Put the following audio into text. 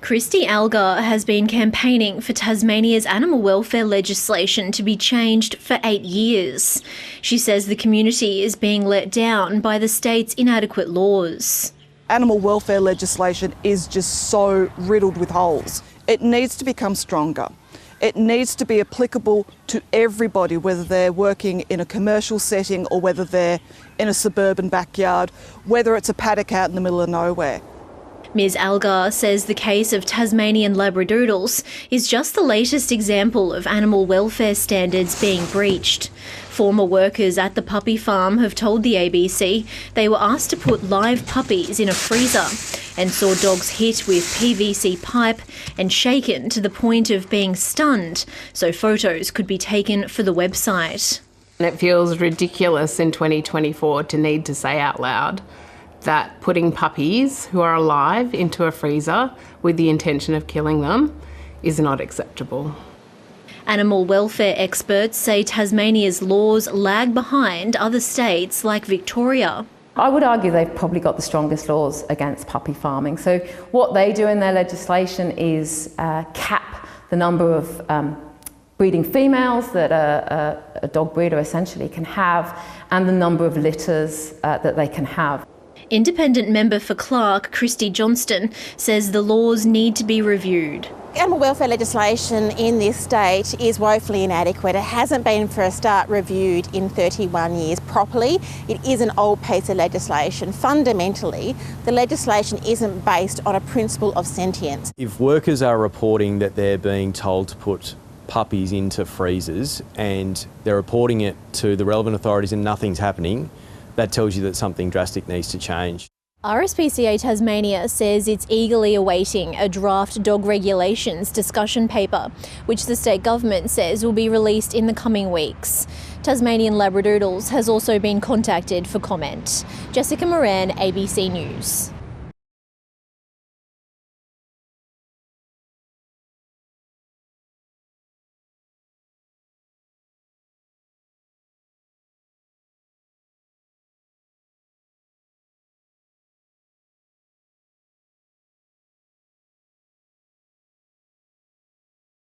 Christy Algar has been campaigning for Tasmania's animal welfare legislation to be changed for 8 years. She says the community is being let down by the state's inadequate laws. Animal welfare legislation is just so riddled with holes. It needs to become stronger. It needs to be applicable to everybody, whether they're working in a commercial setting or whether they're in a suburban backyard, whether it's a paddock out in the middle of nowhere. Ms Algar says the case of Tasmanian labradoodles is just the latest example of animal welfare standards being breached. Former workers at the puppy farm have told the ABC they were asked to put live puppies in a freezer and saw dogs hit with PVC pipe and shaken to the point of being stunned, so photos could be taken for the website. It feels ridiculous in 2024 to need to say out loud that putting puppies who are alive into a freezer with the intention of killing them is not acceptable. Animal welfare experts say Tasmania's laws lag behind other states like Victoria. I would argue they've probably got the strongest laws against puppy farming. So what they do in their legislation is cap the number of breeding females that a dog breeder essentially can have and the number of litters that they can have. Independent member for Clark, Christy Johnston, says the laws need to be reviewed. Animal welfare legislation in this state is woefully inadequate. It hasn't been, for a start, reviewed in 31 years properly. It is an old piece of legislation. Fundamentally, the legislation isn't based on a principle of sentience. If workers are reporting that they're being told to put puppies into freezers and they're reporting it to the relevant authorities and nothing's happening, that tells you that something drastic needs to change. RSPCA Tasmania says it's eagerly awaiting a draft dog regulations discussion paper, which the state government says will be released in the coming weeks. Tasmanian Labradoodles has also been contacted for comment. Jessica Moran, ABC News.